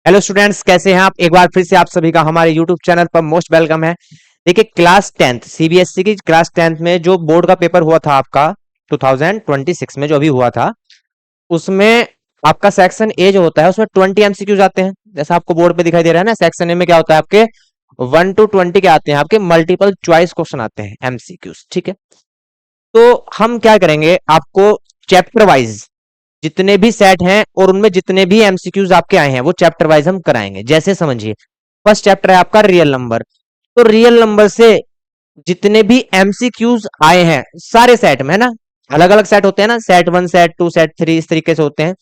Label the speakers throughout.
Speaker 1: Hello students, कैसे हैं आप। एक बार फिर से आप सभी का हमारे यूट्यूब चैनल पर मोस्ट वेलकम है। देखिए, क्लास 10th सीबीएसई की क्लास 10th में जो बोर्ड का पेपर हुआ था आपका 2026 में जो अभी हुआ था, उसमें आपका सेक्शन ए जो होता है उसमें 20 एमसीक्यूज आते हैं। जैसा आपको बोर्ड पे दिखाई दे रहा है ना, सेक्शन ए में क्या होता है आपके 1 to 20 के आते हैं, आपके मल्टीपल चॉइस क्वेश्चन आते हैं एमसीक्यूज। ठीक है, तो हम क्या करेंगे, आपको चैप्टर वाइज जितने भी सेट हैं और उनमें जितने भी एमसीक्यूज आपके आए हैं वो चैप्टर वाइज हम कराएंगे। जैसे समझिए, फर्स्ट चैप्टर है आपका रियल नंबर। तो रियल नंबर से जितने भी एमसीक्यूज आए हैं सारे सेट में, है ना, अलग अलग सेट होते हैं ना, सेट 1 सेट 2 सेट 3 इस तरीके से होते हैं।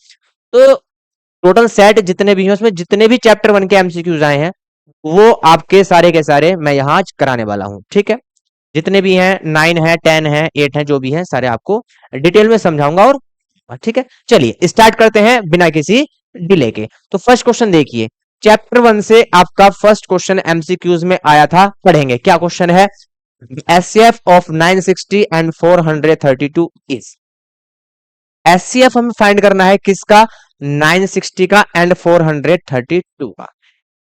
Speaker 1: तो टोटल सेट जितने भी हैं उसमें जितने भी चैप्टर 1 के एमसीक्यूज आए हैं वो आपके सारे के सारे मैं यहाँ आज कराने वाला हूँ। ठीक है, जितने भी हैं 9 है 10 है 8 है जो भी हैं सारे आपको डिटेल में समझाऊंगा। और ठीक है, चलिए स्टार्ट करते हैं बिना किसी डिले के। तो फर्स्ट क्वेश्चन देखिए, चैप्टर 1 से आपका फर्स्ट क्वेश्चन एमसीक्यूज में आया था, पढ़ेंगे। क्या क्वेश्चन है? HCF of 960 and 432 is. HCF हमें फाइंड करना है किसका? 960 का एंड 432 का।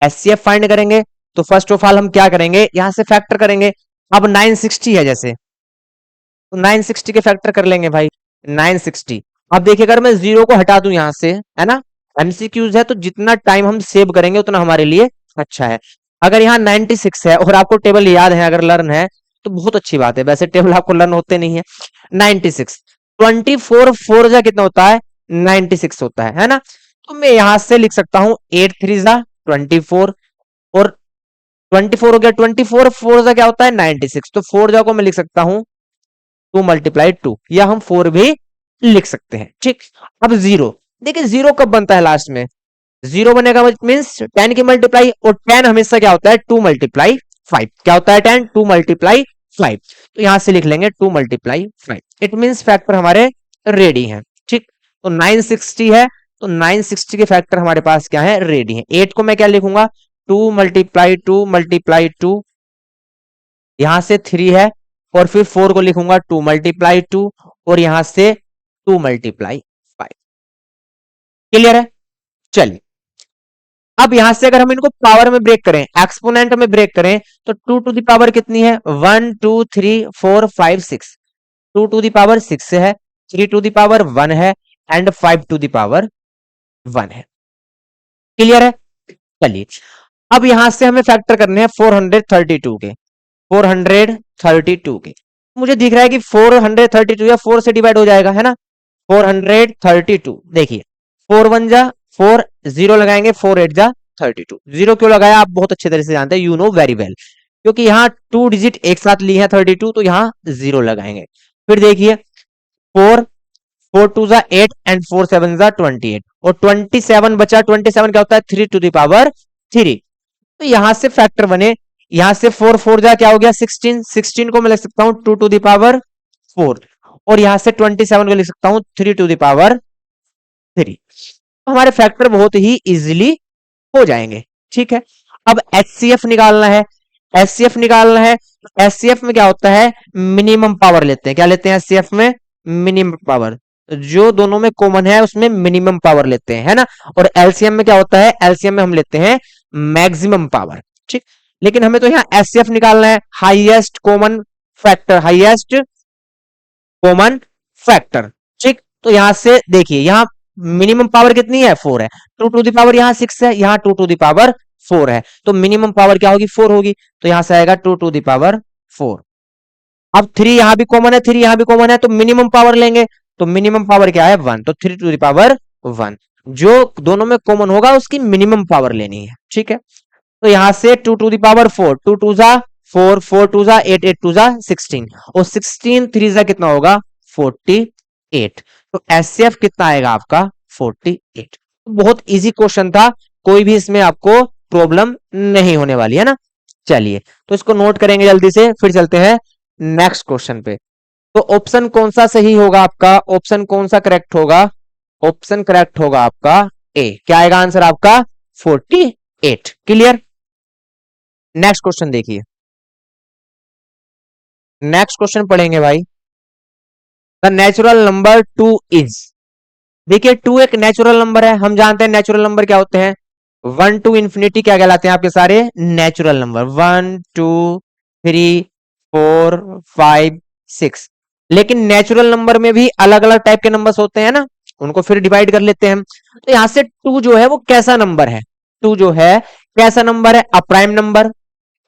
Speaker 1: एचसीएफ फाइंड करेंगे तो फर्स्ट ऑफ ऑल हम क्या करेंगे, यहां से फैक्टर करेंगे। अब 960 है जैसे, तो 960 के फैक्टर कर लेंगे भाई 960। अब देखिए, अगर मैं जीरो को हटा दूं यहां से, है ना, एमसीक्यूज है तो जितना टाइम हम सेव करेंगे उतना हमारे लिए अच्छा है। अगर यहाँ 96 है और आपको टेबल याद है, अगर लर्न है तो बहुत अच्छी बात है, वैसे टेबल आपको लर्न होते नहीं है। 96 24 4 जा कितना होता है? 96 होता है ना। तो मैं यहां से लिख सकता हूं 8 3 जा 24 और 24 हो गया, 24 4 जा क्या होता है? 96। तो 4 जा को मैं लिख सकता हूं 2 × 2, या हम 4 भी लिख सकते हैं। ठीक, अब जीरो, देखिए जीरो कब बनता है लास्ट में? जीरो बनेगा मीन्स 10 की मल्टीप्लाई, और 10 हमेशा क्या होता है? 2 × 5। क्या होता है 10? 2 × 5। तो यहां से लिख लेंगे 2 × 5। इट मीन्स फैक्टर हमारे रेडी है। ठीक, तो 960 है तो 960 के फैक्टर हमारे पास क्या है? रेडी है। 8 को मैं क्या लिखूंगा? 2 × 2 × 2, यहां से 3 है, और फिर 4 को लिखूंगा 2 × 2, और यहां से 2 × 5। क्लियर है? चलिए, अब यहां से अगर हम इनको पावर में ब्रेक करें, एक्सपोनेंट में ब्रेक करें, तो 2 टू दी पावर कितनी है? 1 2 3 4 5 6। 2 टू दी पावर 6 है, 3 टू दी पावर 1 है, एंड 5 टू दी पावर 1 है। क्लियर है? चलिए, अब यहां से हमें फैक्टर करने हैं 432 के। 432 के मुझे दिख रहा है कि 432 या 4 से डिवाइड हो जाएगा, है ना। 432, देखिए 4 1 जा 4, जीरो लगाएंगे, 4 8 जा 32। जीरो क्यों लगाया आप बहुत अच्छे तरह से जानते हैं, यू नो वेरी वेल, क्योंकि यहाँ 2 डिजिट एक साथ ली है 32, तो यहाँ जीरो लगाएंगे। फिर देखिए 4 4 2 जा 8 एंड 4 7 जा 28, और 27 बचा। 27 क्या होता है? 3 टू दी पावर 3। तो यहां से फैक्टर बने, यहां से 4 4 जा क्या हो गया? 16। 16 को मैं लिख सकता हूं 2 टू दी पावर 4, और यहां से 27 को लिख सकता हूं 3 टू दी पावर 3। तो हमारे फैक्टर बहुत ही इजीली हो जाएंगे। ठीक है, अब एचसीएफ निकालना है। एचसीएफ निकालना है, एचसीएफ में क्या होता है? मिनिमम पावर लेते हैं। क्या लेते हैं एचसीएफ में? Minimum power. जो दोनों में कॉमन है उसमें मिनिमम पावर लेते हैं, है ना। और एलसीएम में क्या होता है? एलसीएम में हम लेते हैं मैक्सिमम पावर। ठीक, लेकिन हमें तो यहाँ एचसीएफ निकालना है, highest common factor, highest common factor. ठीक, तो यहां से देखिए, यहाँ मिनिमम पावर कितनी है? 4 है। 2 टू दी पावर यहाँ 6 है, यहाँ 2 टू दी पावर 4 है, तो मिनिमम पावर क्या होगी? 4 होगी। तो यहां से आएगा 2 टू दी पावर 4। अब 3 यहां भी कॉमन है, 3 यहां भी कॉमन है, तो मिनिमम पावर लेंगे। तो मिनिमम पावर क्या है? 1, तो 3 टू दी पावर 1। जो दोनों में कॉमन होगा उसकी मिनिमम पावर लेनी है। ठीक है, तो यहां से 2 टू दी पावर 4, 2 2 जा 4, 4 2 जा 8, 8 2 जा 16, और 16 3 जा कितना होगा? 48। तो एचसीएफ कितना आएगा आपका? 48। तो बहुत इजी क्वेश्चन था, कोई भी इसमें आपको प्रॉब्लम नहीं होने वाली है ना। चलिए, तो इसको नोट करेंगे जल्दी से, फिर चलते हैं नेक्स्ट क्वेश्चन पे। तो ऑप्शन कौन सा सही होगा आपका? ऑप्शन कौन सा करेक्ट होगा? ऑप्शन करेक्ट होगा आपका ए। क्या आएगा आंसर आपका? 48। क्लियर? नेक्स्ट क्वेश्चन देखिए, नेक्स्ट क्वेश्चन पढ़ेंगे भाई। The natural number 2 is. देखिए 2 एक नेचुरल नंबर है, हम जानते हैं नेचुरल नंबर क्या होते हैं? 1 टू इंफिनिटी क्या कहलाते हैं आपके सारे? Natural number. 1 2 3 4 5 6। लेकिन नेचुरल नंबर में भी अलग अलग टाइप के नंबर्स होते हैं ना, उनको फिर डिवाइड कर लेते हैं हम। तो यहां से 2 जो है वो कैसा नंबर है? 2 जो है कैसा नंबर है? A prime number,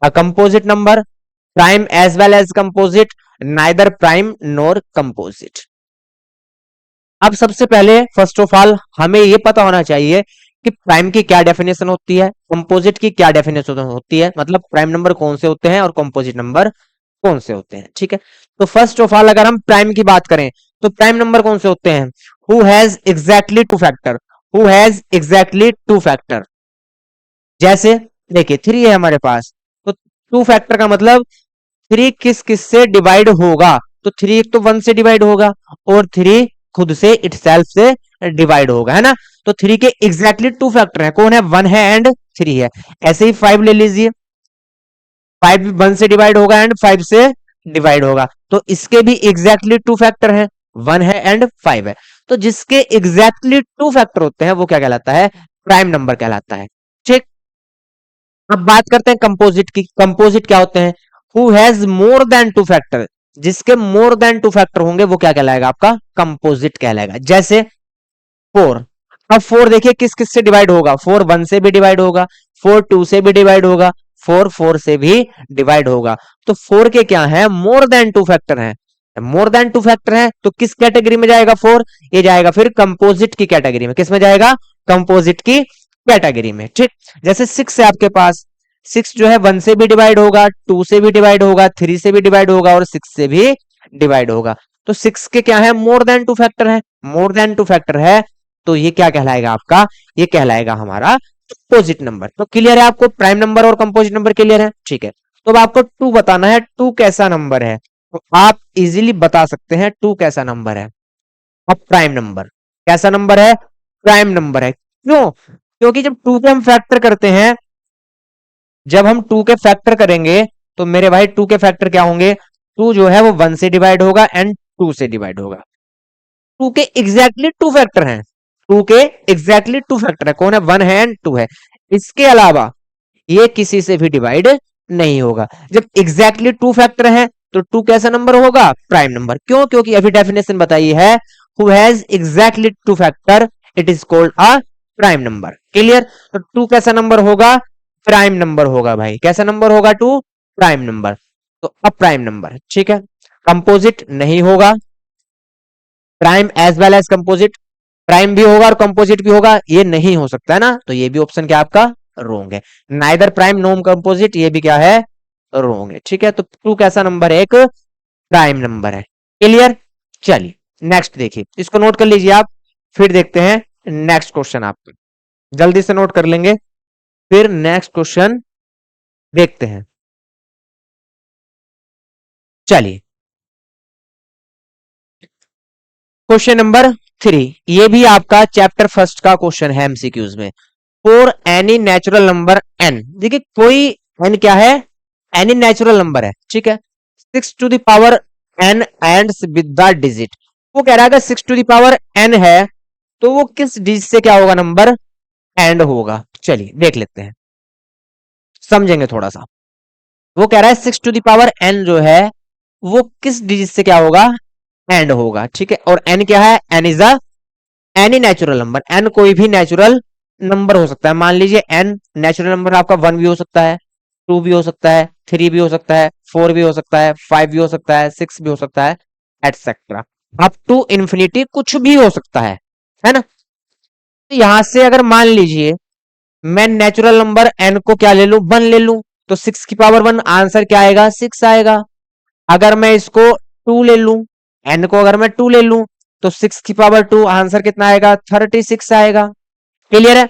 Speaker 1: a composite number, prime as well as composite, neither prime nor composite. अब सबसे पहले फर्स्ट ऑफ ऑल हमें यह पता होना चाहिए कि प्राइम की क्या डेफिनेशन होती है, कंपोजिट की क्या डेफिनेशन होती है, मतलब प्राइम नंबर कौन से होते हैं और कंपोजिट नंबर कौन से होते हैं। ठीक है, तो फर्स्ट ऑफ ऑल अगर हम प्राइम की बात करें तो प्राइम नंबर कौन से होते हैं? Who has exactly two factor, who has exactly two factor. जैसे देखिए 3 है हमारे पास, तो टू फैक्टर का मतलब 3 किस किस से डिवाइड होगा? तो 3 एक तो 1 से डिवाइड होगा और 3 खुद से इटसेल्फ से डिवाइड होगा, है ना। तो 3 के एग्जैक्टली टू फैक्टर है, कौन है? 1 है एंड 3 है। ऐसे ही 5 ले लीजिए, 5 भी 1 से डिवाइड होगा एंड 5 से डिवाइड होगा, तो इसके भी एग्जैक्टली टू फैक्टर है, 1 है एंड 5 है। तो जिसके एग्जैक्टली टू फैक्टर होते हैं वो क्या कहलाता है? प्राइम नंबर कहलाता है। ठीक, अब बात करते हैं कंपोजिट की। कंपोजिट क्या होते हैं? Who has more than two factor, जिसके मोर देन टू फैक्टर होंगे वो क्या कहलाएगा? आपका कंपोजिट कहलाएगा। जैसे 4, अब 4 देखिए किस किस से डिवाइड होगा? 4 1 से भी डिवाइड होगा, 4 2 से भी डिवाइड होगा, 4 4 से भी डिवाइड होगा। तो 4 के क्या है? मोर देन टू फैक्टर है। मोर देन टू फैक्टर है तो किस कैटेगरी में जाएगा 4? ये जाएगा फिर कंपोजिट की कैटेगरी में। किस में जाएगा? कंपोजिट की कैटेगरी में। ठीक, जैसे 6 है आपके पास, 6 जो है 1 से भी डिवाइड होगा, 2 से भी डिवाइड होगा, 3 से भी डिवाइड होगा और 6 से भी डिवाइड होगा। तो 6 के क्या है? मोर देन टू फैक्टर है। मोर देन टू फैक्टर है तो ये क्या कहलाएगा आपका? ये कहलाएगा हमारा कंपोजिट नंबर। तो क्लियर है आपको? प्राइम नंबर और कंपोजिट नंबर क्लियर है? ठीक है, तो अब आपको 2 बताना है, 2 कैसा नंबर है। तो आप इजीली बता सकते हैं 2 कैसा नंबर है। अब प्राइम नंबर कैसा नंबर है? प्राइम नंबर है। क्यों? क्योंकि जब 2 के हम फैक्टर करते हैं, जब हम 2 के फैक्टर करेंगे तो मेरे भाई 2 के फैक्टर क्या होंगे? 2 जो है वो 1 से डिवाइड होगा एंड 2 से डिवाइड होगा। 2 के एग्जैक्टली टू फैक्टर हैं, 2 के एग्जैक्टली टू फैक्टर है, कौन है? 1 है एंड 2 है। इसके अलावा ये किसी से भी डिवाइड नहीं होगा। जब एग्जैक्टली टू फैक्टर है तो 2 कैसा नंबर होगा? Prime number. क्यों? क्योंकि अभी डेफिनेशन बताई है, who has exactly two factor it is called a prime number. Clear? तो 2 कैसा नंबर होगा? प्राइम नंबर होगा भाई। कैसा नंबर होगा? 2 प्राइम नंबर। तो अब प्राइम नंबर, ठीक है। कंपोजिट नहीं होगा, prime as well as composite, prime भी होगा और कंपोजिट भी होगा, ये नहीं हो सकता है ना, तो ये भी ऑप्शन क्या आपका? रोंग है। नाइदर प्राइम नोम कंपोजिट, ये भी क्या है? रोंग है। ठीक है, तो 2 कैसा नंबर है? एक प्राइम नंबर है। क्लियर? चलिए नेक्स्ट देखिए, इसको नोट कर लीजिए आप, फिर देखते हैं नेक्स्ट क्वेश्चन। आप जल्दी से नोट कर लेंगे, फिर नेक्स्ट क्वेश्चन देखते हैं। चलिए क्वेश्चन नंबर 3, ये भी आपका चैप्टर फर्स्ट का क्वेश्चन है एमसीक्यूज में। For any natural number N, देखिए कोई एन क्या है? एनी नेचुरल नंबर है, ठीक है। 6 to the power N ends with the digit, वो कह रहा है 6 टू द पावर एन है तो वो किस डिजिट से क्या होगा? नंबर एंड होगा। चलिए देख लेते हैं, समझेंगे थोड़ा सा। वो कह रहा है 6 टू द पावर एन जो है वो किस डिजिट से क्या होगा? एंड होगा। ठीक है, और एन क्या है? N is a any natural number. N कोई भी नेचुरल नंबर हो सकता है। मान लीजिए एन नेचुरल नंबर आपका 1 भी हो सकता है, 2 भी हो सकता है, 3 भी हो सकता है, 4 भी हो सकता है, 5 भी हो सकता है, 6 भी हो सकता है, एटसेट्रा अप टू इंफिनिटी कुछ भी हो सकता है ना। तो यहां से अगर मान लीजिए मैं नेचुरल नंबर एन को क्या ले लूं? 1 ले लूं, तो 6 की पावर 1 आंसर क्या आएगा? 6 आएगा। अगर मैं इसको 2 ले लूं, एन को अगर मैं 2 ले लूं तो 6 की पावर 2 आंसर कितना आएगा? 36 आएगा। क्लियर है?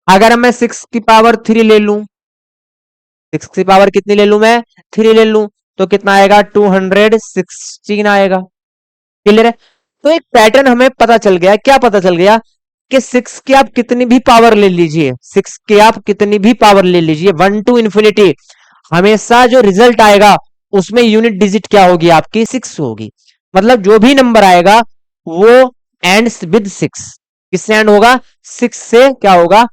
Speaker 1: अगर मैं 6 की पावर 3 ले लूं, 6 की पावर कितनी ले लूं? मैं 3 ले लूं तो कितना आएगा? 216 आएगा। क्लियर है? तो एक पैटर्न हमें पता चल गया। क्या पता चल गया? कि 6 की आप कितनी भी पावर ले लीजिए, 6 की आप कितनी भी पावर ले लीजिए, 1 टू इंफिनिटी, हमेशा जो रिजल्ट आएगा उसमें यूनिट डिजिट क्या होगी? आपकी 6 होगी। मतलब जो भी नंबर आएगा वो एंड्स विद 6। किससे एंड होगा? 6 से क्या होगा?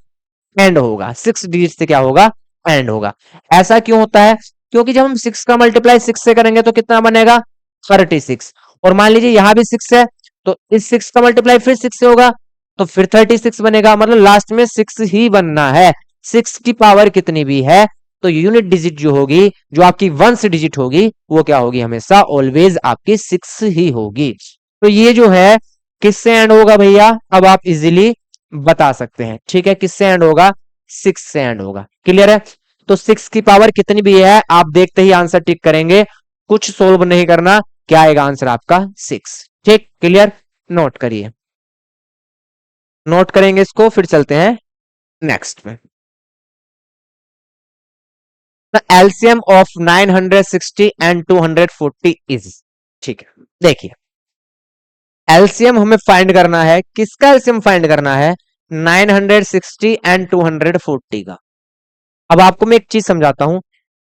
Speaker 1: एंड होगा, 6 डिजिट से क्या होगा, एंड होगा। ऐसा क्यों होता है, क्योंकि जब हम 6 का मल्टीप्लाई 6 से करेंगे तो कितना बनेगा, 36। और मान लीजिए यहां भी 6 है, तो इस 6 का मल्टीप्लाई फिर 6 से होगा, तो फिर 36 बनेगा, मतलब लास्ट में 6 ही बनना है। 6 की पावर कितनी भी है, तो यूनिट डिजिट जो होगी, जो आपकी वंस डिजिट होगी, वो क्या होगी, हमेशा ऑलवेज आपकी 6 ही होगी। तो ये जो है किससे एंड होगा भैया, अब आप इजीली बता सकते हैं, ठीक है, किससे एंड होगा, 6 से एंड होगा। क्लियर है, तो 6 की पावर कितनी भी है, आप देखते ही आंसर टिक करेंगे, कुछ सोल्व नहीं करना, क्या आएगा आंसर आपका 6। ठीक, क्लियर, नोट करिए, नोट करेंगे इसको, फिर चलते हैं नेक्स्ट में। The LCM of 960 and 240 is, ठीक है, देखिए एलसीएम हमें फाइंड करना है, किसका एलसीएम फाइंड करना है, 960 एंड 240 का। अब आपको मैं एक चीज समझाता हूं,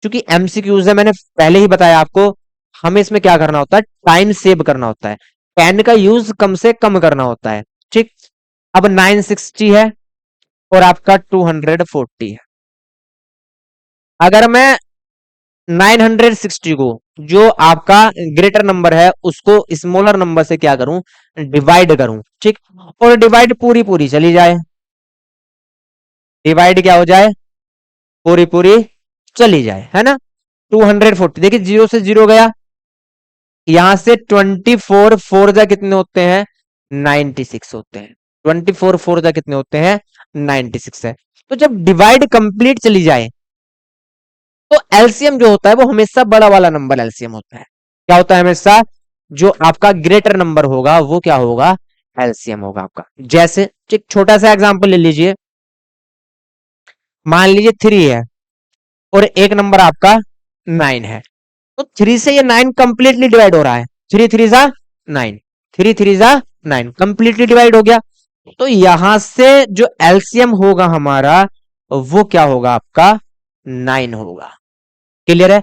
Speaker 1: क्योंकि एमसीक्यूज है, मैंने पहले ही बताया आपको, हमें इसमें क्या करना होता है, टाइम सेव करना होता है, पेन का यूज कम से कम करना होता है। ठीक, अब 960 है और आपका 240 है, अगर मैं 960 को, जो आपका ग्रेटर नंबर है, उसको स्मॉलर नंबर से क्या करूं, डिवाइड करूं, ठीक, और डिवाइड पूरी पूरी चली जाए, डिवाइड क्या हो जाए, पूरी पूरी चली जाए, है ना। 240 देखिए, जीरो से जीरो गया, यहां से 24 फोर जा कितने होते हैं, 96 होते हैं, 24 फोर जा कितने होते हैं, 96 है। तो जब डिवाइड कंप्लीट चली जाए, तो एलसीएम जो होता है वो हमेशा बड़ा वाला नंबर एलसीएम होता है, क्या होता है हमेशा, जो आपका ग्रेटर नंबर होगा वो क्या होगा, एलसीएम होगा आपका। जैसे एक छोटा सा एग्जांपल ले लीजिए, मान लीजिए 3 है और एक नंबर आपका 9 है, तो 3 से ये 9 कंप्लीटली डिवाइड हो रहा है, 3 3 जा 9, 3 3 जा 9, कंप्लीटली डिवाइड हो गया। तो यहां से जो एलसीएम होगा हमारा, वो क्या होगा आपका, 9 होगा। क्लियर है,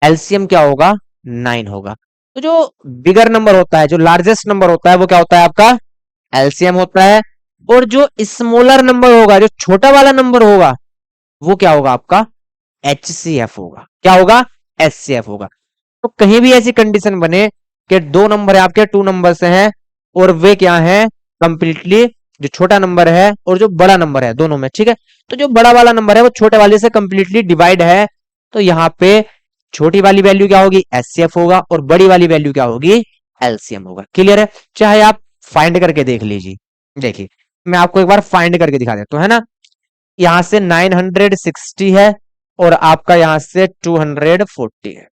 Speaker 1: एलसीएम क्या होगा, 9 होगा। तो जो बिगर नंबर होता है, जो लार्जेस्ट नंबर होता है, वो क्या होता है आपका, एलसीएम होता है। और जो स्मॉलर नंबर होगा, जो छोटा वाला नंबर होगा, वो क्या होगा आपका, एचसीएफ होगा। क्या होगा, एचसीएफ होगा। तो कहीं भी ऐसी कंडीशन बने कि दो नंबर है आपके, टू नंबर से हैं, और वे क्या है, कंप्लीटली, जो छोटा नंबर है और जो बड़ा नंबर है दोनों में, ठीक है, तो जो बड़ा वाला नंबर है वो छोटे वाले से कंप्लीटली डिवाइड है, तो यहां पे छोटी वाली वैल्यू क्या होगी, एचसीएफ होगा, और बड़ी वाली वैल्यू क्या होगी, एलसीएम होगा। क्लियर है, चाहे आप फाइंड करके देख लीजिए। देखिए मैं आपको एक बार फाइंड करके दिखा देता हूं, है ना, यहां से 960 है और आपका यहां से 240 है।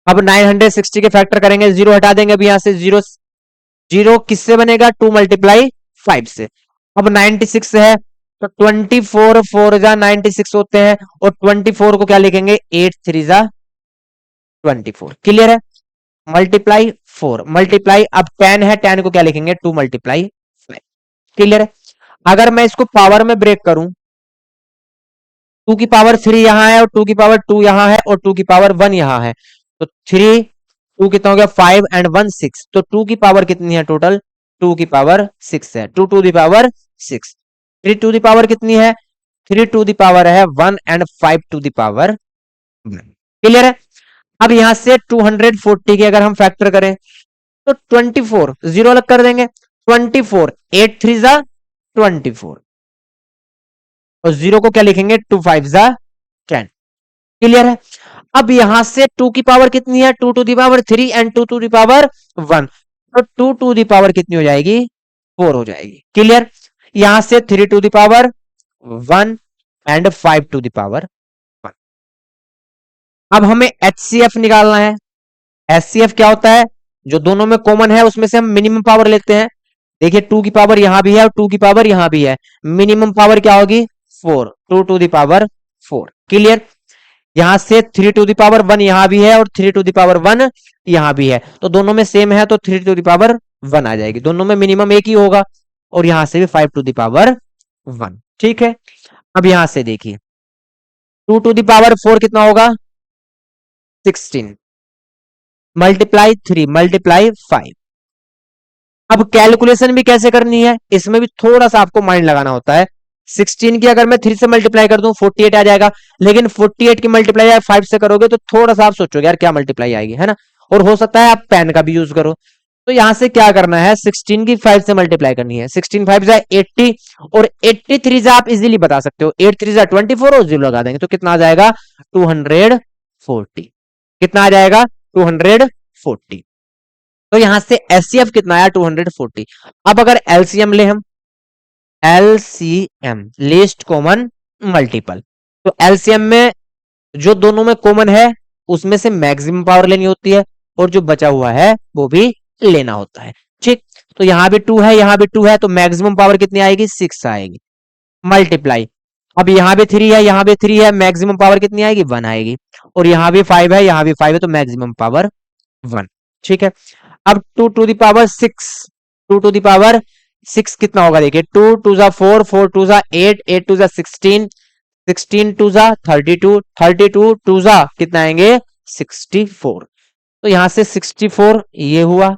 Speaker 1: अब 960 के फैक्टर करेंगे, जीरो हटा देंगे, अभी यहां से जीरो, जीरो किससे बनेगा, 2 मल्टीप्लाई 5 से। अब 96 है, तो 24 फोर जा 96 होते हैं, और 24 को क्या लिखेंगे, 8 3 जा 24। क्लियर है, मल्टीप्लाई 4 मल्टीप्लाई, अब 10 है, 10 को क्या लिखेंगे, 2 मल्टीप्लाई 5। क्लियर है, अगर मैं इसको पावर में ब्रेक करूं, 2 की पावर 3 यहां है, और 2 की पावर 2 यहां है, और 2 की पावर 1 यहां है, तो 3 2 कितना हो गया, 5 एंड 1 6, तो 2 की पावर कितनी है टोटल, 2 की पावर 6 है, 2 to the power 6। 3 to the power कितनी है, 3 टू दी पावर है 1 and 5 to the power 1। Clear है, अब यहां से 240 के अगर हम फैक्टर करें, तो 24 जीरो अलग कर देंगे, 24 8 3 जा 24, और जीरो को क्या लिखेंगे, 2 5 जा 10। क्लियर है, अब यहां से 2 की पावर कितनी है, 2 to the power 3 and 2 to the power 1, तो 2 टू दी पावर कितनी हो जाएगी, 4 हो जाएगी। क्लियर, यहां से 3 to the power 1 and 5 to the power 1। अब हमें एचसीएफ निकालना है। एचसीएफ क्या होता है, जो दोनों में कॉमन है उसमें से हम मिनिमम पावर लेते हैं। देखिए 2 की पावर यहां भी है और 2 की पावर यहां भी है, मिनिमम पावर क्या होगी, 4, 2 टू दी पावर 4। क्लियर, यहां से 3 टू दी पावर 1 यहां भी है और 3 टू दी पावर 1 यहां भी है, तो दोनों में सेम है, तो 3 टू दी पावर 1 आ जाएगी, दोनों में मिनिमम एक ही होगा, और यहां से भी 5 टू दी पावर 1। ठीक है, अब यहां से देखिए 2 टू दी पावर 4 कितना होगा, 16 मल्टीप्लाई 3 मल्टीप्लाई 5, अब कैलकुलेशन भी कैसे करनी है, इसमें भी थोड़ा सा आपको माइंड लगाना होता है। 16 की अगर मैं 3 से मल्टीप्लाई कर दूं 48 आ जाएगा, लेकिन 48 की मल्टीप्लाई आप 5 से करोगे तो थोड़ा सा आप सोचोगे यार क्या मल्टीप्लाई आएगी, है ना। और हो सकता है आप पेन का भी यूज करो। तो यहां से क्या करना है, 16 की 5 से मल्टीप्लाई करनी है। 16 5 जा 80 और 83 जा आप इजीली बता सकते हो, 8 3 जा 24 और 0 लगा देंगे तो कितना आ जाएगा 240। कितना आ जाएगा 240। तो यहां से एचसीएफ कितना आया 240। अब अगर एलसीएम ले हम, एलसीएम लीस्ट कॉमन मल्टीपल, तो एलसीएम में जो दोनों में कॉमन है उसमें से मैक्सिमम पावर लेनी होती है और जो बचा हुआ है वो भी लेना होता है। ठीक, तो यहां भी 2 है यहां भी 2 है तो मैक्सिमम पावर कितनी आएगी 6 आएगी। मल्टीप्लाई, अब यहां भी 3 है यहां भी 3 है, मैक्सिमम पावर कितनी आएगी 1 आएगी। और यहां भी 5 है यहां भी 5 है तो मैक्सिमम पावर 1। ठीक है, अब 2 to the power 6, 2 to the power 6 कितना होगा देखिए, 2 टू जा 4 4 टू जा 8 8 टू जा 16 16 टू जा 32 32 टू जा कितना आएंगे 64। तो यहां से 64 ये हुआ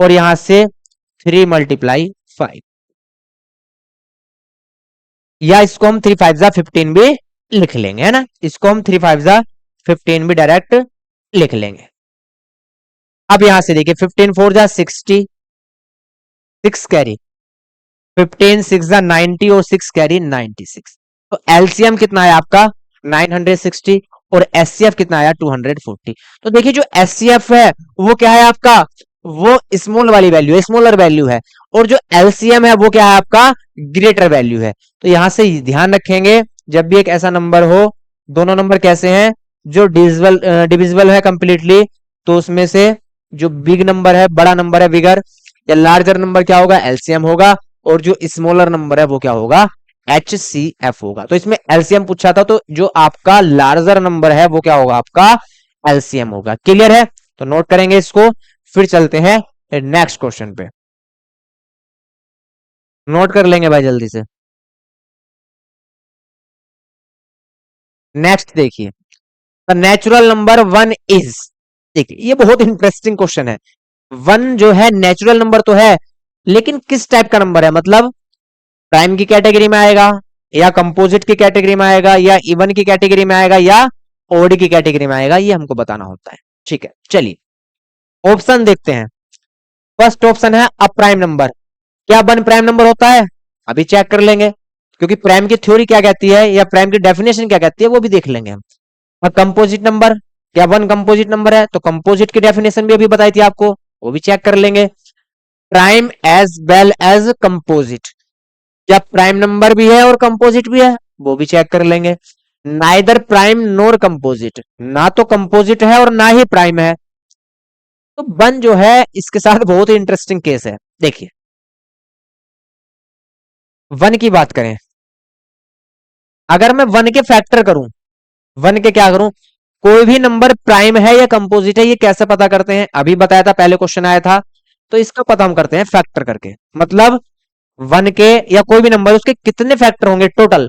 Speaker 1: और यहां से 3 मल्टीप्लाई 5, या इसको हम 3 5 जा 15 भी लिख लेंगे, है ना। इसको हम 3 5 जा 15 भी डायरेक्ट लिख लेंगे। अब यहां से देखिए 15 4 जा 60, 6 कैरी, 15 6 जा 90 और 6 कैरी 96। तो एलसीएम कितना है आपका 960 और एचसीएफ कितना आया 240। तो देखिए जो एचसीएफ है वो क्या है आपका, वो स्मॉल वाली वैल्यू है, स्मॉलर वैल्यू है, और जो एलसीएम है वो क्या है आपका ग्रेटर वैल्यू है। तो यहां से ध्यान रखेंगे जब भी एक ऐसा नंबर हो, दोनों नंबर कैसे हैं जो डिविजिबल डिविजिबल है कंप्लीटली, तो उसमें से जो बिग नंबर है बड़ा नंबर है बिगर या लार्जर नंबर क्या होगा एलसीएम होगा, और जो स्मॉलर नंबर है वो क्या होगा एचसीएफ होगा। तो इसमें एलसीएम पूछा था तो जो आपका लार्जर नंबर है वो क्या होगा आपका एलसीएम होगा। क्लियर है, तो नोट करेंगे इसको। फिर चलते हैं नेक्स्ट क्वेश्चन पे, नोट कर लेंगे भाई जल्दी से। नेक्स्ट देखिए, द नेचुरल नंबर 1 इज, देखिए ये बहुत इंटरेस्टिंग क्वेश्चन है। 1 जो है नेचुरल नंबर तो है, लेकिन किस टाइप का नंबर है, मतलब प्राइम की कैटेगरी में आएगा या कंपोजिट की कैटेगरी में आएगा या इवन की कैटेगरी में आएगा या ओड की कैटेगरी में आएगा, ये हमको बताना होता है। ठीक है, चलिए ऑप्शन देखते हैं। फर्स्ट ऑप्शन है अप्राइम नंबर। क्या 1 प्राइम नंबर होता है, अभी चेक कर लेंगे, क्योंकि प्राइम की थ्योरी क्या कहती है या प्राइम की डेफिनेशन क्या कहती है वो भी देख लेंगे हम। और कंपोजिट नंबर, क्या 1 कंपोजिट नंबर है, तो कंपोजिट की डेफिनेशन भी अभी बताई थी आपको, वो भी चेक कर लेंगे। Prime as well as composite, क्या प्राइम नंबर भी है और कंपोजिट भी है, वो भी चेक कर लेंगे। नाइदर प्राइम नोर कंपोजिट, ना तो कंपोजिट है और ना ही प्राइम है। तो 1 जो है इसके साथ बहुत ही इंटरेस्टिंग केस है। देखिए 1 की बात करें, अगर मैं 1 के फैक्टर करूं, 1 के क्या करूं, कोई भी नंबर प्राइम है या कंपोजिट है ये कैसे पता करते हैं, अभी बताया था पहले क्वेश्चन आया था। तो इसका पता हम करते हैं फैक्टर करके, मतलब 1 के या कोई भी नंबर उसके कितने फैक्टर होंगे, total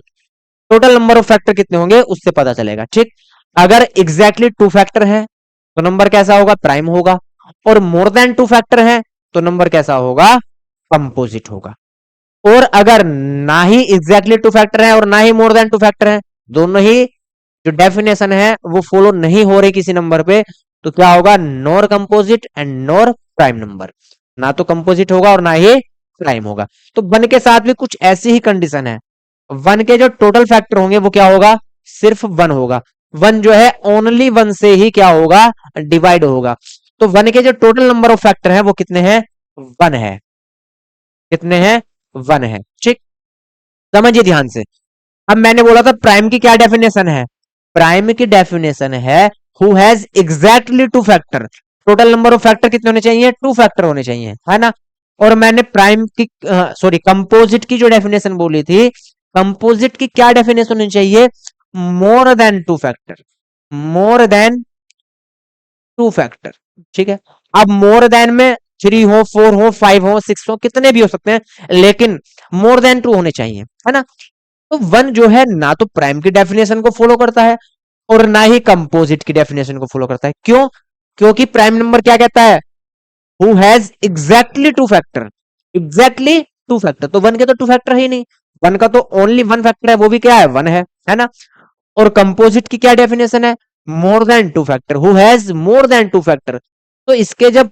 Speaker 1: total number of factor कितने होंगे उससे पता चलेगा। ठीक, अगर एग्जैक्टली 2 फैक्टर है तो नंबर कैसा होगा प्राइम होगा, और मोर देन 2 फैक्टर है तो नंबर कैसा होगा कंपोजिट होगा। और अगर ना ही एग्जैक्टली 2 फैक्टर है और ना ही मोर देन 2 फैक्टर है, दोनों ही जो डेफिनेशन है वो फॉलो नहीं हो रही किसी नंबर पे, तो क्या होगा nor composite and nor prime number, ना तो कंपोजिट होगा और ना ही प्राइम होगा। तो 1 के साथ भी कुछ ऐसी ही कंडीशन है, 1 के जो टोटल फैक्टर होंगे वो क्या होगा सिर्फ 1 होगा। 1 जो है ओनली 1 से ही क्या होगा डिवाइड होगा। तो 1 के जो टोटल नंबर ऑफ फैक्टर है वो कितने हैं 1 है, कितने हैं 1 है। ठीक, समझिए ध्यान से। अब मैंने बोला था प्राइम की क्या डेफिनेशन है, प्राइम की डेफिनेशन है who has exactly 2 factor, total number of factor कितने होने चाहिए 2 फैक्टर होने चाहिए, है ना। और मैंने प्राइम की सॉरी कंपोजिट की जो डेफिनेशन बोली थी, कंपोजिट की क्या डेफिनेशन होनी चाहिए more than 2 factor, more than 2 factor. ठीक है, अब मोर देन में 3 हो 4 हो 5 हो 6 हो कितने भी हो सकते हैं, लेकिन मोर देन 2 होने चाहिए, है ना। तो 1 जो है ना तो प्राइम की डेफिनेशन को फॉलो करता है और ना ही कंपोजिट की डेफिनेशन को फॉलो करता है। क्यों, क्योंकि प्राइम नंबर क्या कहता है who has exactly two factor, exactly two factor, तो वन के तो टू फैक्टर ही नहीं, वन का तो ओनली वन फैक्टर है, वो भी क्या है, वन है ना। और कंपोजिट की क्या डेफिनेशन है, more than two factor, who has more than two factor, तो इसके जब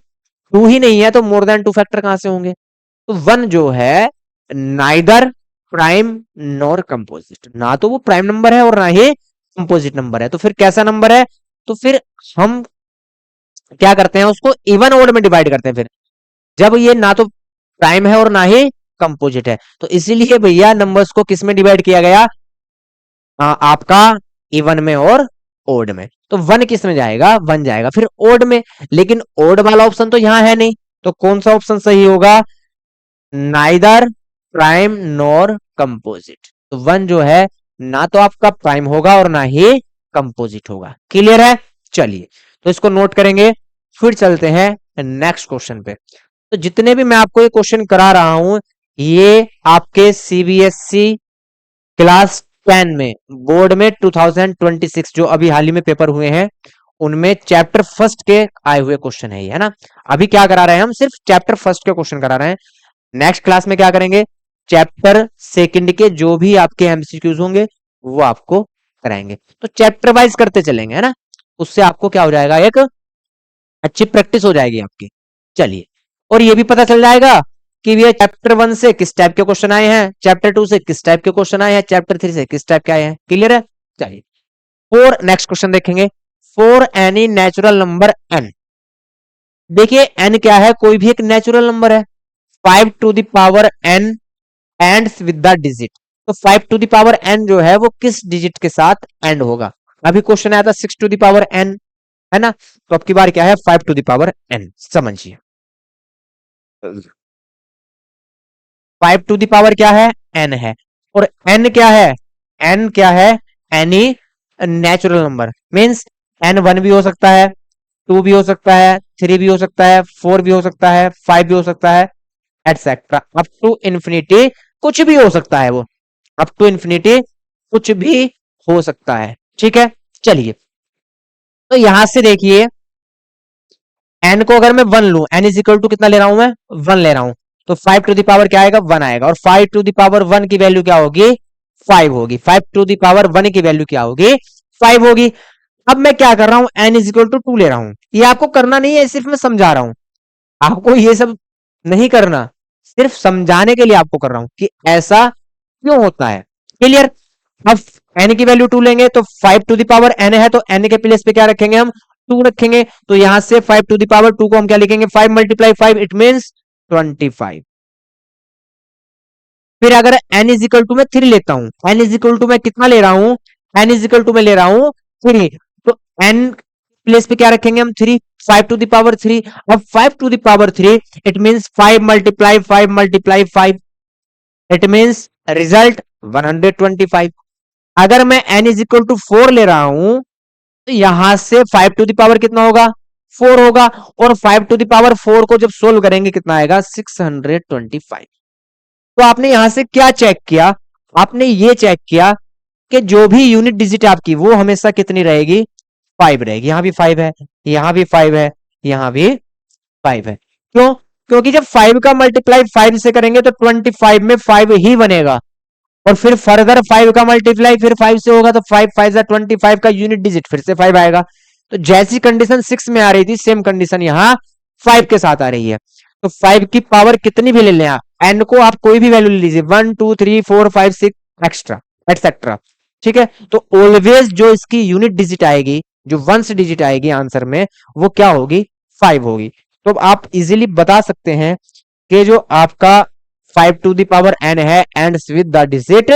Speaker 1: टू ही नहीं है तो मोर देन टू फैक्टर कहां से होंगे, तो वन जो है नाइदर प्राइम नॉर कंपोजिट, ना तो वो प्राइम नंबर है और ना ही कंपोजिट नंबर है, तो फिर कैसा नंबर है, तो फिर हम क्या करते हैं, उसको इवन ओड में डिवाइड करते हैं, फिर जब ये ना तो प्राइम है और ना ही कंपोजिट है, तो इसीलिए भैया नंबर्स को किस में डिवाइड किया गया, आपका इवन में और ओड में, तो वन किस में जाएगा, वन जाएगा फिर ओड में, लेकिन ओड वाला ऑप्शन तो यहां है नहीं, तो कौन सा ऑप्शन सही होगा, नाइदर प्राइम नॉर कंपोजिट, तो वन जो है ना तो आपका प्राइम होगा और ना ही कंपोजिट होगा, क्लियर है। चलिए तो इसको नोट करेंगे, फिर चलते हैं नेक्स्ट क्वेश्चन पे। तो जितने भी मैं आपको ये क्वेश्चन करा रहा हूं, ये आपके सीबीएसई क्लास 10 में बोर्ड में 2026 जो अभी हाल ही में पेपर हुए हैं, उनमें चैप्टर फर्स्ट के आए हुए क्वेश्चन है ये, है ना। अभी क्या करा रहे हैं हम, सिर्फ चैप्टर फर्स्ट के क्वेश्चन करा रहे हैं, नेक्स्ट क्लास में क्या करेंगे, चैप्टर सेकंड के जो भी आपके एमसीक्यूज होंगे वो आपको कराएंगे, तो चैप्टर वाइज करते चलेंगे, है ना, उससे आपको क्या हो जाएगा, एक अच्छी प्रैक्टिस हो जाएगी आपकी। चलिए, और ये भी पता चल जाएगा कि ये चैप्टर 1 से किस टाइप के क्वेश्चन आए हैं, चैप्टर 2 से किस टाइप के क्वेश्चन आए हैं, चैप्टर 3 से किस टाइप के आए हैं, क्लियर है। चलिए, फोर नेक्स्ट क्वेश्चन देखेंगे, for any natural number N, देखिए एन क्या है, कोई भी एक नेचुरल नंबर है, 5 to the power N ends with the digit, तो 5 टू द पावर एन जो है वो किस डिजिट के साथ एंड होगा, अभी क्वेश्चन आया था 6 टू द पावर एन, है ना, तो अब की बार क्या है 5 टू द पावर एन, समझिए 5 टू द पावर क्या है, एन है, और एन क्या है, एन क्या है, any natural number, means N one भी हो सकता है, टू भी हो सकता है, थ्री भी हो सकता है, फोर भी हो सकता है, फाइव भी हो सकता है, एटसेट्रा अप टू इन्फिनिटी, कुछ भी हो सकता है वो, अप टू इन्फिनिटी कुछ भी हो सकता है, ठीक है। चलिए, तो यहां से देखिए एन को अगर मैं वन लू, एन इज इक्वल टू कितना ले रहा हूं मैं, वन ले रहा हूं, तो 5 टू द पावर क्या आएगा, वन आएगा, और 5 टू द पावर वन की वैल्यू क्या होगी, 5 होगी, 5 टू द पावर वन की वैल्यू क्या होगी, 5 होगी। अब मैं क्या कर रहा हूं, एन इज इक्वल टू 2 ले रहा हूं, ये आपको करना नहीं है, सिर्फ मैं समझा रहा हूं, आपको ये सब नहीं करना, सिर्फ समझाने के लिए आपको कर रहा हूं कि ऐसा क्यों होता है, क्लियर। अब एन की वैल्यू 2 लेंगे, तो 5 टू द पावर एन है, तो एन के प्लेस पे क्या रखेंगे हम, 2 रखेंगे, तो यहां से 5 टू द पावर 2 को हम क्या लिखेंगे, 5 मल्टीप्लाई 5 इट मींस 25। फिर अगर एन इज इक्वल टू मैं 3 लेता हूं, एन इज इक्वल टू मैं कितना ले रहा हूं, एन इज इक्वल टू मैं ले रहा हूं 3, तो एन प्लेस पे क्या रखेंगे हम, 3, 5 टू द पावर 3, अब 5 to the power 3 it means 5 multiply 5 multiply 5 it means result 125। अगर मैं n इज इक्वल टू 4 ले रहा हूं, तो यहां से 5 टू द पावर कितना होगा, 4 होगा, और 5 टू द पावर 4 को जब सोल्व करेंगे कितना आएगा, 625। तो आपने यहां से क्या चेक किया, आपने ये चेक किया कि जो भी यूनिट डिजिट आपकी वो हमेशा कितनी रहेगी, 5 रहेगी, यहां भी 5 है, यहां भी 5 है, यहां भी 5 है, क्यों, क्योंकि जब 5 का मल्टीप्लाई 5 से करेंगे तो 25 में 5 ही बनेगा, और फिर फर्दर 5 का मल्टीप्लाई फिर 5 से होगा, तो 5 5 25 का यूनिट डिजिट फिर से 5 आएगा, तो जैसी कंडीशन 6 में आ रही थी सेम कंडीशन यहाँ 5 के साथ आ रही है, तो 5 की पावर कितनी भी ले लें आप, एन को आप कोई भी वैल्यू ले लीजिए, 1 2 3 4 5 6 एक्स्ट्रा एटसेट्रा, ठीक है, तो ऑलवेज जो इसकी यूनिट डिजिट आएगी, जो वंस डिजिट आएगी आंसर में, वो क्या होगी, 5 होगी। तो आप इजीली बता सकते हैं कि जो आपका 5 टू द पावर n है एंड विद द डिजिट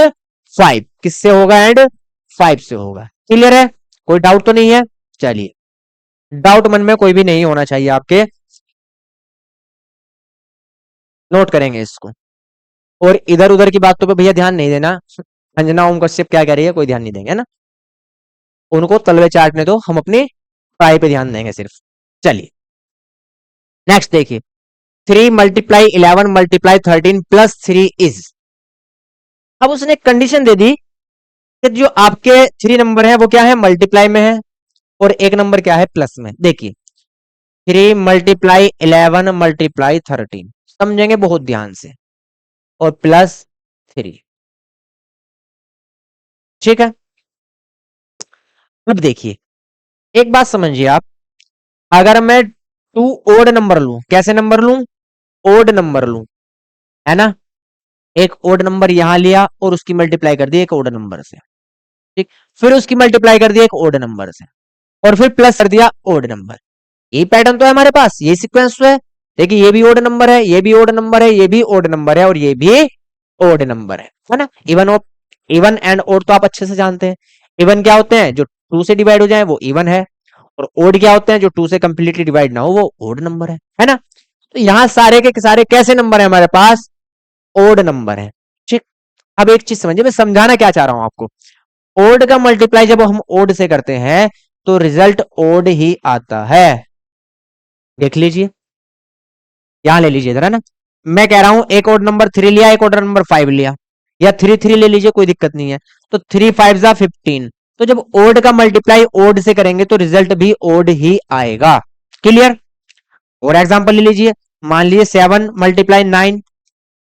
Speaker 1: 5, किससे होगा, एंड 5 से होगा, क्लियर है, कोई डाउट तो नहीं है। चलिए, डाउट मन में कोई भी नहीं होना चाहिए आपके, नोट करेंगे इसको, और इधर उधर की बातों पे भैया ध्यान नहीं देना, अंजना ओम कश्यप क्या कह रही है कोई ध्यान नहीं देंगे, है ना, उनको तलवे चाटने दो, हम अपनी पढ़ाई पे ध्यान देंगे सिर्फ। चलिए नेक्स्ट देखिए, 3 मल्टीप्लाई 11 मल्टीप्लाई 13 प्लस 3 इज, अब उसने कंडीशन दे दी कि जो आपके 3 नंबर है वो क्या है, मल्टीप्लाई में है, और एक नंबर क्या है, प्लस में। देखिए 3 × 11 × 13 समझेंगे बहुत ध्यान से, और +3। ठीक है, अब देखिए एक बात समझिए आप, अगर मैं 2 ओड नंबर लूं, कैसे नंबर लूं, ओड नंबर लूं, है ना, एक ओड नंबर यहां लिया और उसकी मल्टीप्लाई कर दी एक ओड नंबर से, ठीक, फिर उसकी मल्टीप्लाई कर दी एक ओड नंबर से, और फिर प्लस कर दिया ओड नंबर। ये पैटर्न तो है हमारे पास, ये सीक्वेंस तो है। देखिए ये भी ओड नंबर है, ये भी ओड नंबर है, ये भी ओड नंबर है, और ये भी ओड नंबर है ना। इवन एंड ओड तो आप अच्छे से जानते हैं। इवन क्या होते हैं, जो 2 से डिवाइड हो जाए वो इवन है, और ओड क्या होते हैं, जो 2 से कंप्लीटली डिवाइड ना हो वो ओड नंबर है ना। तो यहाँ सारे के सारे कैसे नंबर है हमारे पास, ओड नंबर है। ठीक, अब एक चीज समझिए, मैं समझाना क्या चाह रहा हूं आपको, ओड का मल्टीप्लाई जब हम ओड से करते हैं तो रिजल्ट ओड ही आता है। देख लीजिए, यहां ले लीजिए जरा ना, मैं कह रहा हूं एक ओड नंबर 3 लिया, एक ओड नंबर 5 लिया, या 3 3 ले लीजिए, कोई दिक्कत नहीं है। तो 3 5 15, तो जब ओड का मल्टीप्लाई ओड से करेंगे तो रिजल्ट भी ओड ही आएगा। क्लियर। और एग्जांपल ले लीजिए, मान लीजिए 7 × 9,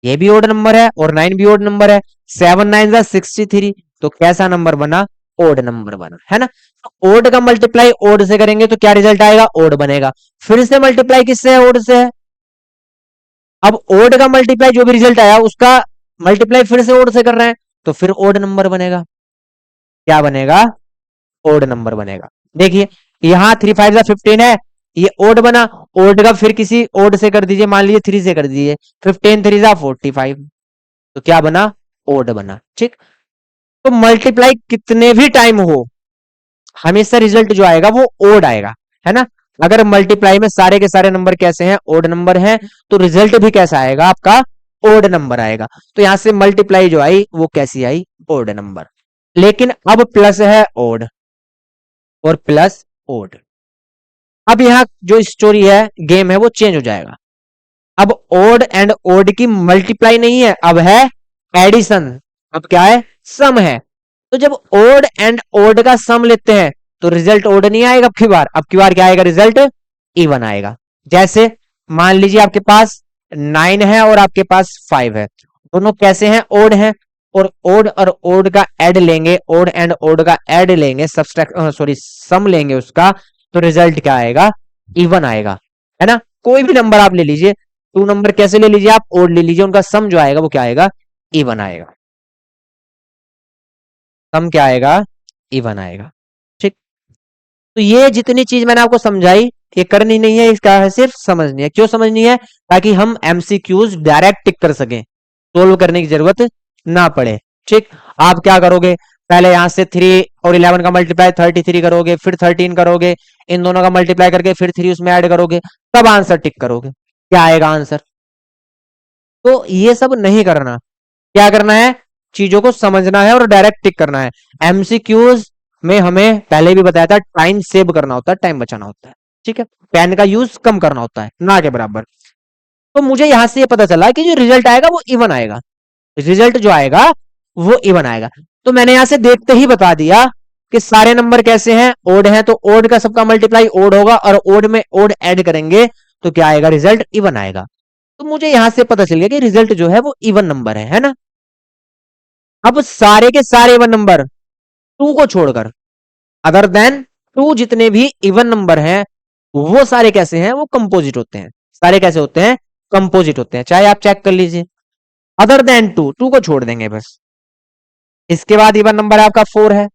Speaker 1: ये भी ओड नंबर है और 9 भी ओड नंबर है, 7 9 63, तो कैसा नंबर बना, ओड नंबर बना, है ना। तो ओड का मल्टीप्लाई ओड से करेंगे तो क्या रिजल्ट आएगा, ओड बनेगा। फिर से मल्टीप्लाई किससे है, ओड से है। अब ओड का मल्टीप्लाई जो भी रिजल्ट आया उसका मल्टीप्लाई फिर से ओड से कर रहे हैं, तो फिर ओड नंबर बनेगा। क्या बनेगा, ओड नंबर बनेगा। देखिए यहां 3 5 15 है, ये ओड बना, ओड का फिर किसी ओड से कर दीजिए, मान लीजिए 3 से कर दीजिए, 15 3 45, तो क्या बना, ओड बना। ठीक, तो मल्टीप्लाई कितने भी टाइम हो हमेशा रिजल्ट जो आएगा वो ओड आएगा, है ना। अगर मल्टीप्लाई में सारे के सारे नंबर कैसे हैं, ओड नंबर हैं, तो रिजल्ट भी कैसा आएगा आपका, ओड नंबर आएगा। तो यहां से मल्टीप्लाई जो आई वो कैसी आई, ओड नंबर। लेकिन अब प्लस है ओड, और प्लस ओड, अब यहां जो स्टोरी है, गेम है, वो चेंज हो जाएगा। अब ओड एंड ओड की मल्टीप्लाई नहीं है, अब है एडिशन। अब क्या है, सम है। तो जब ओड एंड ओड का सम लेते हैं तो रिजल्ट ओड नहीं आएगा, अब की बार क्या आएगा, रिजल्ट इवन आएगा। जैसे मान लीजिए आपके पास 9 है और आपके पास 5 है, दोनों कैसे हैं, ओड हैं, और ओड का ऐड लेंगे, ओड एंड ओड का ऐड लेंगे, सब्सट्रैक्ट सॉरी सम लेंगे उसका, तो रिजल्ट क्या आएगा, इवन आएगा, है ना। कोई भी नंबर आप ले लीजिए, 2 नंबर कैसे ले लीजिए आप, ओड ले लीजिए, उनका सम जो आएगा वो क्या आएगा, इवन आएगा। सम क्या आएगा, इवन आएगा। ठीक, तो ये जितनी चीज मैंने आपको समझाई ये करनी नहीं है, इसका है सिर्फ समझनी है। क्यों समझनी है, ताकि हम एमसीक्यूज डायरेक्ट टिक कर सकें, सोल्व करने की जरूरत ना पड़े। ठीक, आप क्या करोगे, पहले यहां से 3 और 11 का मल्टीप्लाई 33 करोगे, फिर 13 करोगे, इन दोनों का मल्टीप्लाई करके फिर 3 उसमें ऐड करोगे, तब आंसर टिक करोगे, क्या आएगा आंसर। तो ये सब नहीं करना, क्या करना है, चीजों को समझना है और डायरेक्ट टिक करना है। एमसीक्यूज में हमें पहले भी बताया था, टाइम सेव करना होता है, टाइम बचाना होता है। ठीक है, पेन का यूज कम करना होता है, ना के बराबर। तो मुझे यहां से ये पता चला कि जो रिजल्ट आएगा वो इवन आएगा, रिजल्ट जो आएगा वो इवन आएगा। तो मैंने यहां से देखते ही बता दिया कि सारे नंबर कैसे हैं, ओड हैं, तो ओड का सबका मल्टीप्लाई ओड होगा, और ओड में ओड ऐड करेंगे तो क्या आएगा, रिजल्ट इवन आएगा। तो मुझे यहां से पता चल गया कि रिजल्ट जो है वो इवन नंबर है ना। अब सारे के सारे इवन नंबर 2 को छोड़कर, अदर देन 2 जितने भी इवन नंबर हैं वो सारे कैसे हैं, वो कंपोजिट होते हैं। सारे कैसे होते हैं, कंपोजिट होते हैं, चाहे आप चेक कर लीजिए। अदर देन 2, 2 को छोड़ देंगे बस। इसके बाद इवन नंबर आपका 4 है,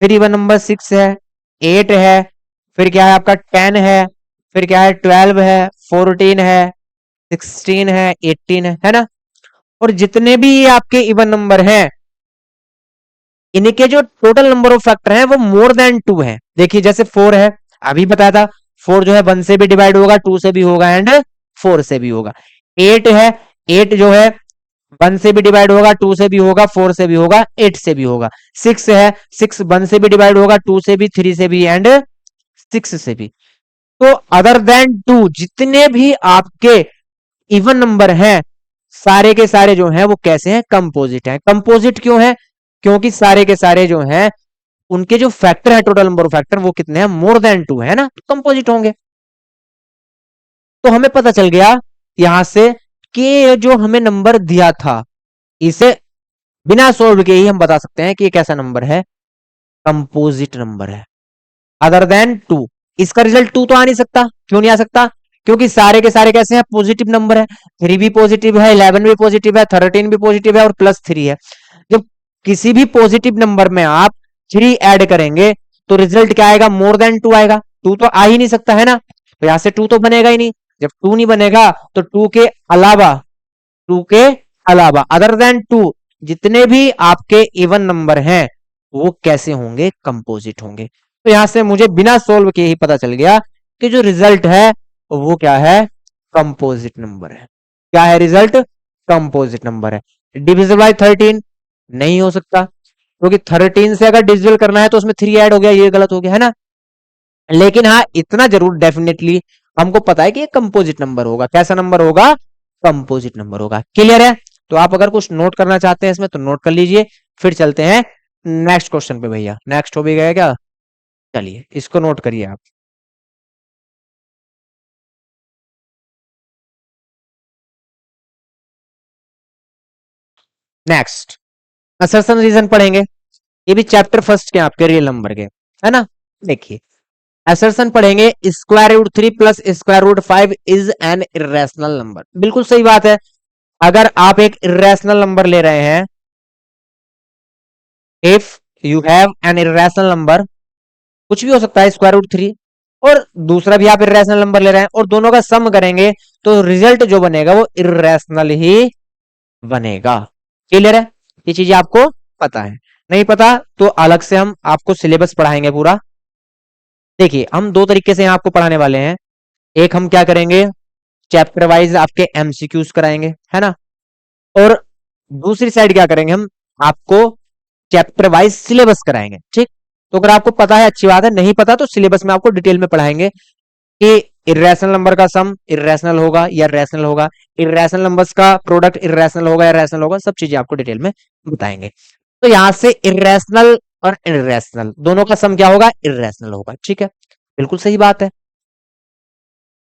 Speaker 1: फिर इवन नंबर 6 है, 8 है, फिर क्या है आपका 10 है, फिर क्या है 12 है, 14 है, 16 है, 18 है ना। और जितने भी आपके इवन नंबर हैं इनके जो टोटल नंबर ऑफ फैक्टर हैं वो मोर देन 2 है। देखिए जैसे 4 है, अभी बताया था 4 जो है 1 से भी डिवाइड होगा, 2 से भी होगा, एंड 4 से भी होगा। 8 है, 8 जो है 1 से भी डिवाइड होगा, 2 से भी होगा, 4 से भी होगा, 8 से भी होगा। 6 है, 6 1 से भी डिवाइड होगा, 2 से भी, 3 से भी, एंड 6 से भी। तो अदर देन 2 जितने भी आपके इवन नंबर हैं सारे के सारे जो हैं वो कैसे हैं, कंपोजिट हैं। कंपोजिट क्यों है, क्योंकि सारे के सारे जो हैं उनके जो फैक्टर है, टोटल नंबर ऑफ फैक्टर वो कितने हैं, मोर देन 2 है ना, कंपोजिट होंगे। तो हमें पता चल गया यहां से कि ये जो हमें नंबर दिया था, इसे बिना सोल्व के ही हम बता सकते हैं कि ये कैसा नंबर है, कंपोजिट नंबर है, अदर देन 2। इसका रिजल्ट 2 तो आ नहीं सकता। क्यों नहीं आ सकता? क्योंकि सारे के सारे कैसे हैं, पॉजिटिव नंबर है। 3 भी पॉजिटिव है, 11 भी पॉजिटिव है, 13 भी पॉजिटिव है और +3 है। जब किसी भी पॉजिटिव नंबर में आप 3 ऐड करेंगे तो रिजल्ट क्या आएगा, मोर देन 2 आएगा। 2 तो आ ही नहीं सकता है ना, तो यहां से 2 तो बनेगा ही नहीं। जब 2 नहीं बनेगा तो 2 के अलावा, 2 के अलावा अदर देन 2 जितने भी आपके इवन नंबर हैं वो कैसे होंगे, कंपोजिट होंगे। तो यहां से मुझे बिना सोल्व के ही पता चल गया कि जो रिजल्ट है वो क्या है, कंपोजिट नंबर है। क्या है रिजल्ट, कंपोजिट नंबर है। डिविजिबल बाय 13 नहीं हो सकता, क्योंकि 13 से अगर डिविजिबल करना है तो उसमें 3 ऐड हो गया, ये गलत हो गया है ना। लेकिन हाँ इतना जरूर डेफिनेटली हमको पता है कि ये कंपोजिट नंबर होगा। कैसा नंबर होगा, कंपोजिट नंबर होगा। क्लियर है? तो आप अगर कुछ नोट करना चाहते हैं इसमें तो नोट कर लीजिए। फिर चलते हैं नेक्स्ट क्वेश्चन पे। भैया नेक्स्ट हो भी गया क्या, चलिए इसको नोट करिए आप। नेक्स्ट असर्शन रीजन पढ़ेंगे। ये भी चैप्टर फर्स्ट के आपके रियल नंबर के, है ना। देखिए असर्शन पढ़ेंगे, √3 plus √5 is an irrational number. बिल्कुल सही बात है। अगर आप एक इरेशनल नंबर ले रहे हैं, if you have an irrational number, कुछ भी हो सकता है √3, और दूसरा भी आप इरेशनल नंबर ले रहे हैं और दोनों का सम करेंगे तो रिजल्ट जो बनेगा वो इरेशनल ही बनेगा। क्लियर है? ये चीजें आपको पता है। नहीं पता तो अलग से हम आपको सिलेबस पढ़ाएंगे पूरा। देखिए हम दो तरीके से यहाँ आपको पढ़ाने वाले हैं। एक हम क्या करेंगे, चैप्टर वाइज आपके एमसीक्यूज कराएंगे, है ना। और दूसरी साइड क्या करेंगे, हम आपको चैप्टर वाइज सिलेबस कराएंगे। ठीक, तो अगर आपको पता है अच्छी बात है, नहीं पता तो सिलेबस में आपको डिटेल में पढ़ाएंगे कि इरेशनल नंबर का सम इरेशनल होगा या रैशनल होगा, इरेशनल नंबर्स का प्रोडक्ट इरेशनल होगा या रैशनल होगा, सब चीजें आपको डिटेल में बताएंगे। तो यहां से इरेशनल और इरेशनल दोनों का सम क्या होगा, इरेशनल होगा। ठीक है, बिल्कुल सही बात है।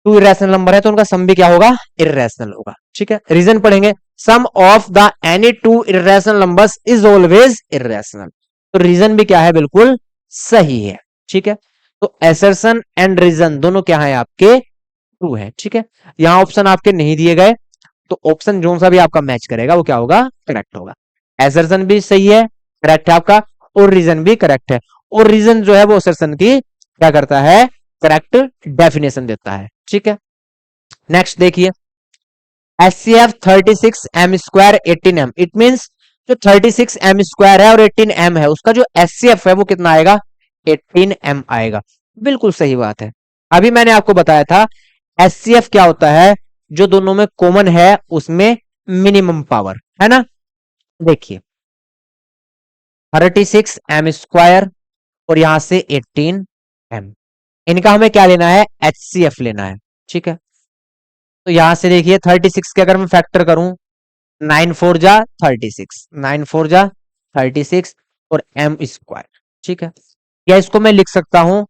Speaker 1: 2 इरेशनल नंबर है तो उनका सम भी क्या होगा, इरेशनल होगा। ठीक है, रीजन पढ़ेंगे, sum of the any 2 irrational numbers is always irrational. तो रीजन भी क्या है, बिल्कुल सही है। ठीक है, तो एसर्शन एंड रीजन दोनों क्या है आपके, ट्रू है। ठीक है, यहां ऑप्शन आपके नहीं दिए गए तो ऑप्शन जो सा भी आपका मैच करेगा वो क्या होगा, करेक्ट होगा। एसर्शन भी सही है, करेक्ट है आपका, और रीजन भी करेक्ट है। और रीजन जो है वो असर्शन की क्या करता है, करेक्ट डेफिनेशन देता है। ठीक है, नेक्स्ट देखिए, SCF 36m² 18m, it means जो 36m² है और 18m है उसका जो SCF है वो कितना आएगा, 18m आएगा। बिल्कुल सही बात है। अभी मैंने आपको बताया था SCF क्या होता है, जो दोनों में कॉमन है उसमें मिनिमम पावर, है ना। देखिए 36m² और यहां से 18m, इनका हमें क्या लेना है, HCF लेना है। ठीक है, तो यहां से देखिए 36 के अगर मैं फैक्टर करूं, 9 4 जा 36, 9 4 जा 36 और m²। ठीक है, या इसको मैं लिख सकता हूं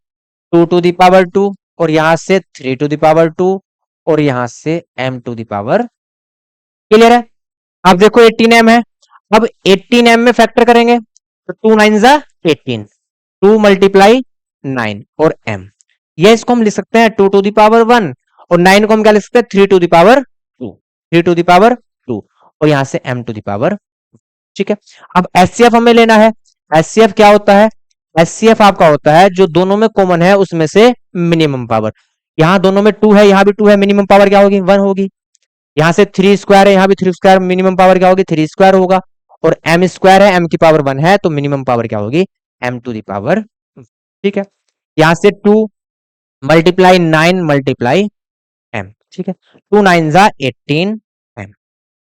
Speaker 1: 2 to the power 2 और यहां से 3 to the power 2 और यहां से m²। क्लियर है? अब देखो 18m है, अब 18m में फैक्टर करेंगे तो 2 9 जा 18, 2 मल्टीप्लाई 9 और m, ये इसको हम लिख सकते हैं 2 to the power 1 और 9 को हम क्या लिख सकते हैं 3 to the power 2, 3 to the power 2 और यहां से m²। ठीक है, अब एचसीएफ हमें लेना है। एचसीएफ क्या होता है, एचसीएफ आपका होता है जो दोनों में कॉमन है उसमें से मिनिमम पावर। यहां दोनों में 2 है, यहां भी 2 है, मिनिमम पावर क्या होगी, 1 होगी। यहां से 3² है, यहां भी 3², मिनिमम पावर क्या होगी, 3² होगा। और m² है, m की पावर 1 है तो मिनिमम पावर क्या होगी, m²। ठीक है, यहां से 2 मल्टीप्लाई 9 मल्टीप्लाई m। ठीक है, 2 9 जा 18 m,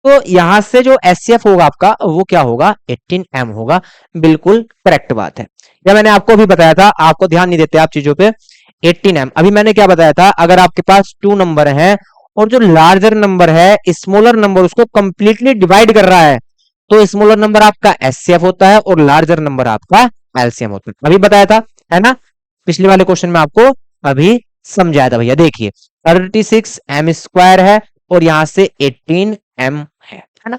Speaker 1: तो यहां से जो एचसीएफ होगा आपका वो क्या होगा, 18m होगा। बिल्कुल करेक्ट बात है। या मैंने आपको भी बताया था, आपको ध्यान नहीं देते आप चीजों पे, 18m। अभी मैंने क्या बताया था, अगर आपके पास 2 नंबर है और जो लार्जर नंबर है स्मॉलर नंबर उसको कंप्लीटली डिवाइड कर रहा है तो स्मॉलर नंबर आपका एचसीएफ होता है और लार्जर नंबर आपका एलसीएम होता है। अभी बताया था, है ना, पिछले वाले क्वेश्चन में आपको अभी समझाया था। भैया देखिए 36 m स्क्वायर है और यहाँ से 18 m है ना।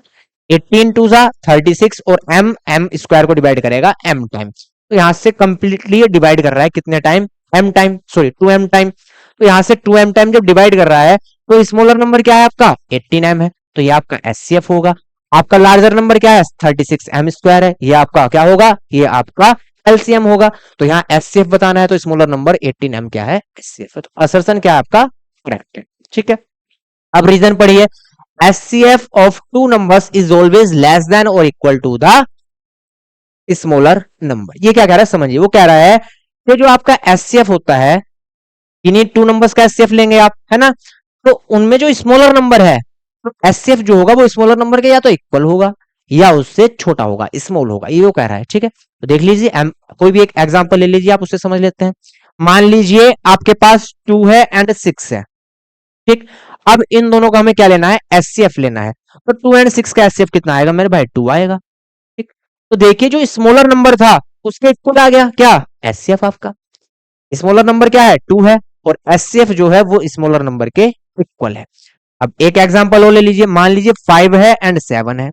Speaker 1: 18 टू सा 36 और m स्क्वायर को डिवाइड करेगा m टाइम, तो यहाँ से कंप्लीटली ये डिवाइड कर रहा है कितने time, m time, sorry 2m time. तो यहाँ से 2m टाइम जब डिवाइड कर रहा है तो स्मॉलर नंबर क्या है आपका 18m है, तो ये आपका एचसीएफ होगा। आपका लार्जर नंबर क्या है 36 m स्क्वायर है, ये आपका क्या होगा, ये आपका एलसीएम होगा। तो यहाँ एचसीएफ बताना है तो स्मॉलर नंबर 18m क्या है, एचसीएफ है। तो असर्शन क्या है आपका, करेक्ट है। ठीक है, अब रीजन पढ़िए। HCF of two numbers is always less than और equal to the smaller number. ये क्या कह रहा है समझिए, वो कह रहा है कि जो आपका एचसीएफ होता है, इन्हीं टू नंबर्स का एचसीएफ लेंगे आप, है ना, तो उनमें जो स्मॉलर नंबर है, तो एचसीएफ जो होगा वो स्मॉलर नंबर के या तो इक्वल होगा या उससे छोटा होगा, स्मॉल होगा, ये वो कह रहा है। ठीक है, तो देख लीजिए, कोई भी एक एग्जांपल ले लीजिए, आप उससे समझ लेते हैं। मान लीजिए आपके पास 2 है एंड 6 है। ठीक, अब इन दोनों का हमें क्या लेना है, एचसीएफ लेना है। तो 2 एंड 6 का एचसीएफ कितना आएगा मेरे भाई, 2 आएगा। ठीक, तो देखिए जो स्मॉलर नंबर था उसके इक्वल आ गया क्या, एचसीएफ आपका। स्मॉलर नंबर क्या है 2 है और एचसीएफ जो है वो स्मॉलर नंबर के इक्वल है। अब एक एग्जांपल और ले लीजिए, मान लीजिए 5 है एंड 7 है।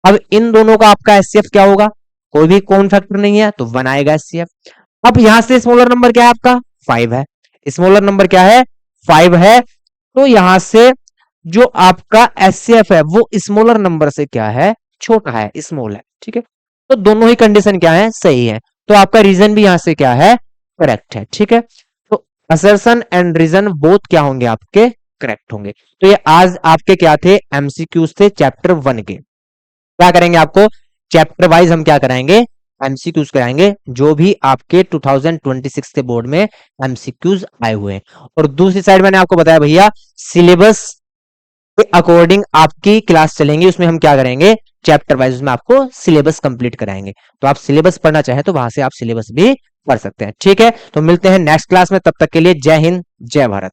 Speaker 1: अब इन दोनों का आपका एचसीएफ क्या होगा, कोई भी कॉमन फैक्टर नहीं है तो 1 आएगा एचसीएफ। अब यहां से स्मॉलर नंबर क्या है आपका 5 है, स्मॉलर नंबर क्या है 5 है, तो यहां से जो आपका एचसीएफ है वो स्मॉलर नंबर से क्या है, छोटा है, स्मॉल है। ठीक है, तो दोनों ही कंडीशन क्या है, सही है, तो आपका रीजन भी यहां से क्या है, करेक्ट है। ठीक है, तो असर्शन एंड रीजन बोथ क्या होंगे आपके, करेक्ट होंगे। तो ये आज आपके क्या थे, एमसीक्यूज थे चैप्टर 1 के। क्या करेंगे आपको चैप्टर वाइज हम क्या कराएंगे, एमसीक्यूज कराएंगे, जो भी आपके 2026 के बोर्ड में एमसीक्यूज आए हुए हैं। और दूसरी साइड मैंने आपको बताया भैया सिलेबस के अकॉर्डिंग आपकी क्लास चलेंगी, उसमें हम क्या करेंगे चैप्टर वाइज, उसमें आपको सिलेबस कंप्लीट कराएंगे। तो आप सिलेबस पढ़ना चाहे तो वहां से आप सिलेबस भी पढ़ सकते हैं। ठीक है, तो मिलते हैं नेक्स्ट क्लास में, तब तक के लिए जय हिंद जय भारत।